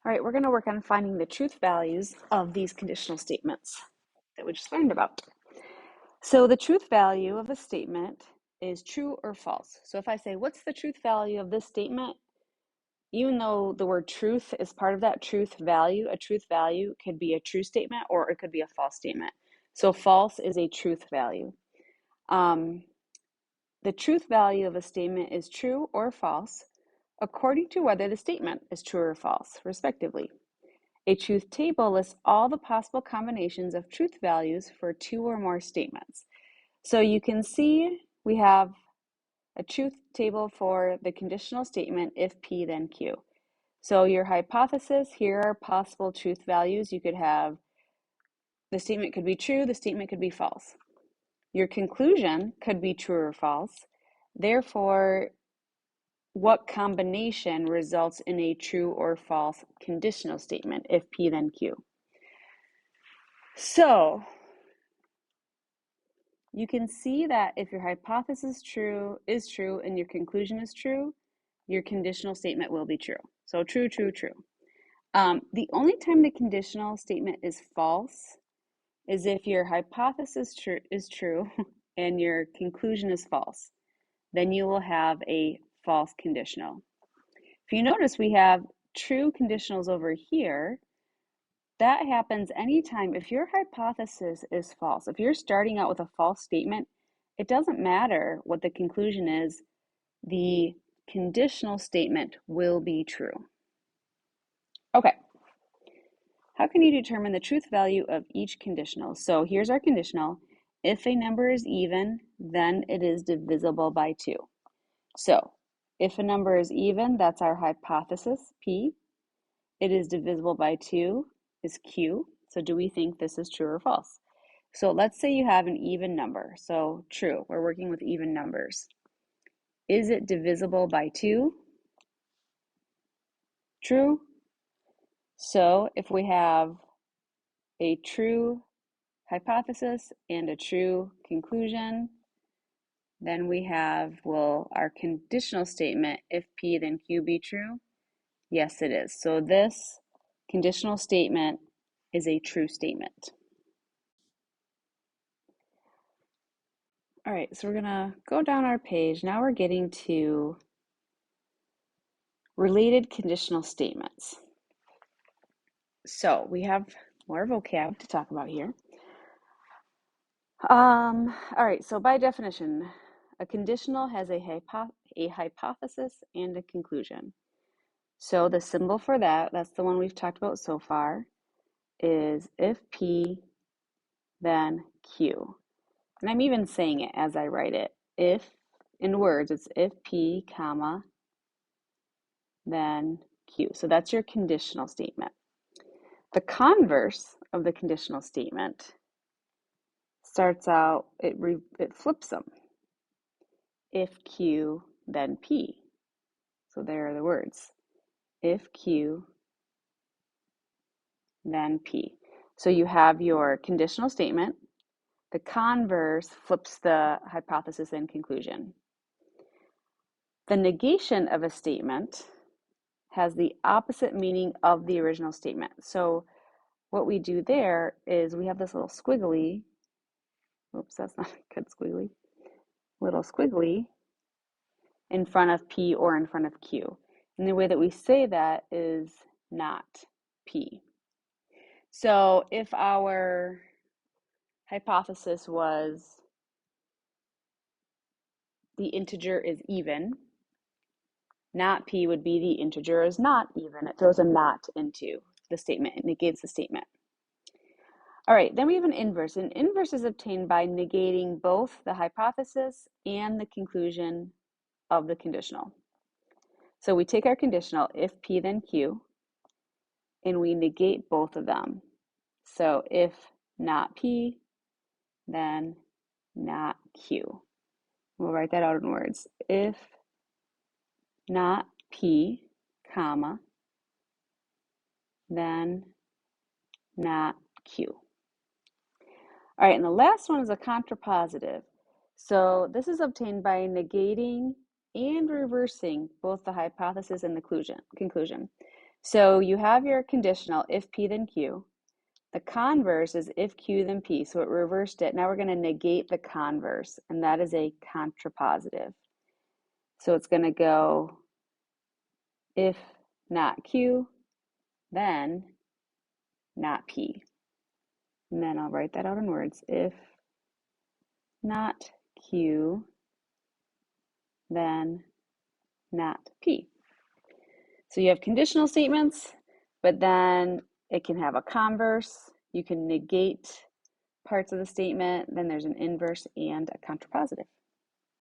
All right, we're going to work on finding the truth values of these conditional statements that we just learned about. So the truth value of a statement is true or false. So if I say, what's the truth value of this statement? Even though the word truth is part of that truth value, a truth value could be a true statement or it could be a false statement. So false is a truth value. The truth value of a statement is true or false according to whether the statement is true or false, respectively. A truth table lists all the possible combinations of truth values for two or more statements. So you can see we have a truth table for the conditional statement if P then Q. So your hypothesis, here are possible truth values. You could have the statement could be true, the statement could be false. Your conclusion could be true or false. Therefore, what combination results in a true or false conditional statement if P then Q? So you can see that if your hypothesis is true and your conclusion is true, your conditional statement will be true. So true, true, true. The only time the conditional statement is false is if your hypothesis is true and your conclusion is false. Then you will have a false conditional. If you notice, we have true conditionals over here. That happens anytime if your hypothesis is false. If you're starting out with a false statement, it doesn't matter what the conclusion is, the conditional statement will be true. Okay, how can you determine the truth value of each conditional? So here's our conditional. If a number is even, then it is divisible by 2. So if a number is even, that's our hypothesis, P. It is divisible by 2 is Q. So do we think this is true or false? So let's say you have an even number. So true, we're working with even numbers. Is it divisible by 2? True. So if we have a true hypothesis and a true conclusion, then we have, will our conditional statement, if P then Q be true? Yes, it is. So this conditional statement is a true statement. All right, so we're gonna go down our page. Now we're getting to related conditional statements. So we have more vocab to talk about here. All right, so by definition, a conditional has a hypothesis and a conclusion. So the symbol for that, that's the one we've talked about so far, is if P, then Q. And I'm even saying it as I write it. If, in words, it's if P, comma, then Q. So that's your conditional statement. The converse of the conditional statement starts out, it flips them. If Q, then P. So there are the words. If Q, then P. So you have your conditional statement. The converse flips the hypothesis and conclusion. The negation of a statement has the opposite meaning of the original statement. So what we do there is we have this little squiggly. Oops, that's not a good squiggly. Little squiggly in front of P or in front of Q. And the way that we say that is not P. So if our hypothesis was the integer is even, not P would be the integer is not even. It throws a not into the statement. It negates the statement. All right, then we have an inverse. An inverse is obtained by negating both the hypothesis and the conclusion of the conditional. So we take our conditional, if P then Q, and we negate both of them. So if not P, then not Q. We'll write that out in words. If not P, comma, then not Q. All right, and the last one is a contrapositive. So this is obtained by negating and reversing both the hypothesis and the conclusion. So you have your conditional, if P then Q. The converse is if Q then P, so it reversed it. Now we're going to negate the converse, and that is a contrapositive. So it's going to go if not Q, then not P. And then I'll write that out in words. If not Q, then not P. So you have conditional statements, but then it can have a converse. You can negate parts of the statement. Then there's an inverse and a contrapositive.